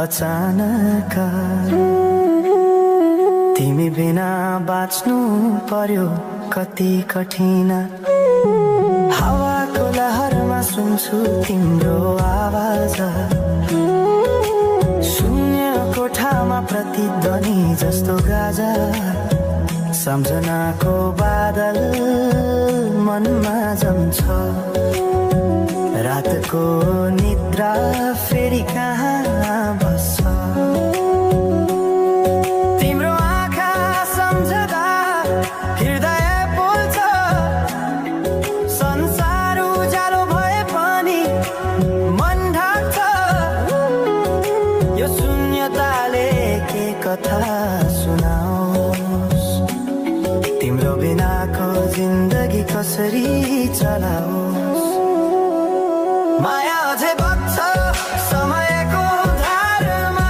अचानक तिमी बिना बाँच्नु पर्यो कति कठिन हावाको लहरमा सुन्छु तिम्रो आवाज शून्य कोठामा प्रतिध्वनि जस्तो गाजा सम्झनाको बादल मनमा जम्छ रातको निद्रा फेरि कहाँ बस्छ तिम्रो आँखा सम्झदा हृदय पोल्छ संसार उज्यालो भए पनि मन ढाक्छ यो शून्यताले के कथा सुनाओस् तिम्रो बिनाको जिन्दगी कसरी चलाओस् माया अझै बग्छ समयको धारमा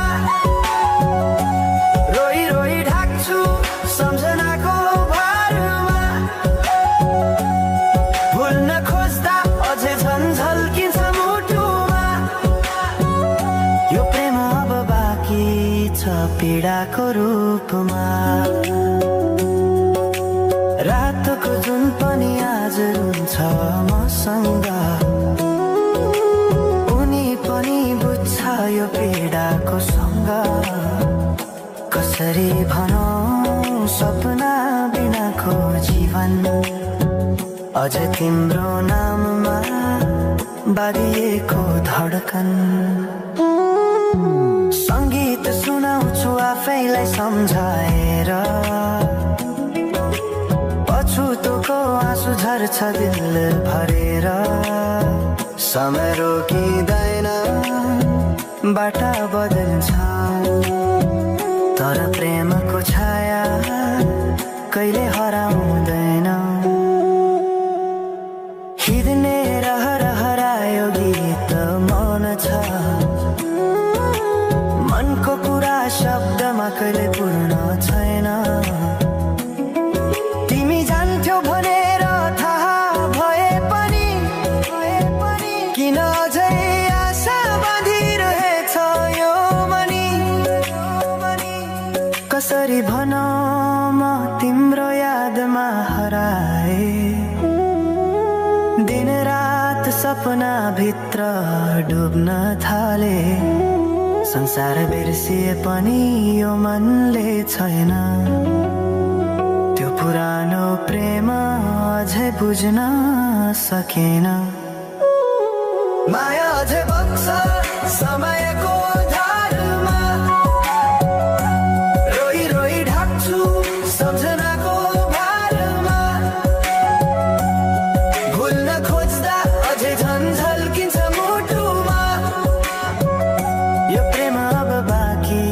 रोई रोई ढाक्छु सम्झनाको भारमा भुल्न खोज्दा अझै झन्झल्किन्छ मुटुमा यो प्रेम अब बाँकी छ पीडाको रूपमा रातको जुन पनि आज रुन्छ मसँग यो पीडाको सँग कसरी भनौं सपना बिनाको जीवन अझ तिम्रो नाममा बारिएको धडकन संगीत सुनाउँछु आफैलाई सम्झाएर पछुतोको आँसु झर्छ दिल भरेर समय रोकिँदैन बाटा बदल्छ तर प्रेमको छाया कहिले हराउँदैन हिँड्ने हरायो गीत मौन छ मनको कुरा शब्दमा कहिले पूर्ण छैन तिमी जान्थ्यौ भनेर थाहा भए पनि किन अझै कसरी भनौं म तिम्रो यादमा हराए दिन रात सपना भित्र डुब्न थाले संसार बिर्सिए पनि यो मनले छैन त्यो पुरानो प्रेम अझै बुझ्न सकेन माया अझै बग्छ समयको सम्झनाको भारमा भुल्न खोज्दा अझै झन्झल्किन्छ मुटुमा यो प्रेम अब बाँकी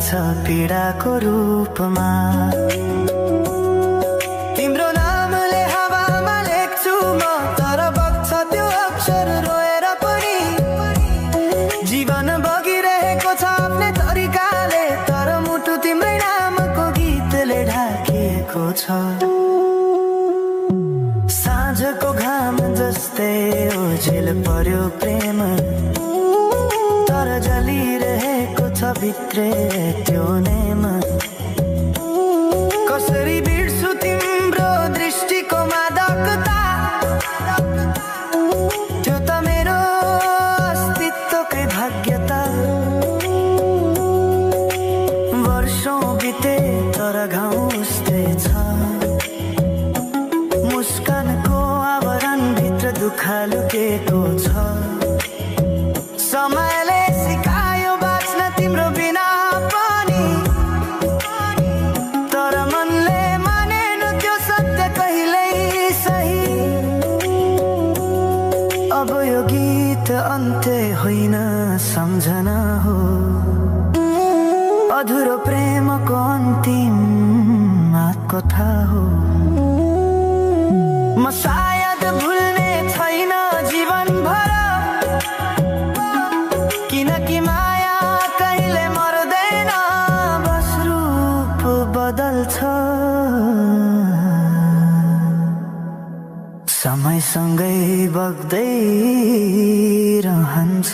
छ पीडाको रूपमा तिम्रो नामले हावामा लेख्छु म तर बग्छ त्यो अक्षर रोएर पनि जीवन बगिरहेको छ आफ्नै तरिकाले तर मुटु तिम्रै नामको गीतले ढाकिएको छ साँझको घाम जस्तै ओझेल पर्यो प्रेम तर जलिरहेको छ भित्रै त्यो नेम कसरी बिर्सु तिम्रो दृष्टिको मादकता त्यो त मेरो अस्तित्वकै भाग्यता वर्षौं बिते तर घाउ उस्तै छ मुस्कानको आवरण भित्र दुःख लुकेको छ समयले सिकायो बाँच्न तिम्रो बिना पनि तर मनले मानेन त्यो सत्य कहिल्यै सही अब यो गीत अन्त्य होइन सम्झना हो अधुरो प्रेमको अन्तिम आत्मकथा हो म सायद भुल्ने छैन जीवन भर किनकि माया कहिले मर्दैन बस रूप बदल्छ समयसँगै बग्दै रहन्छ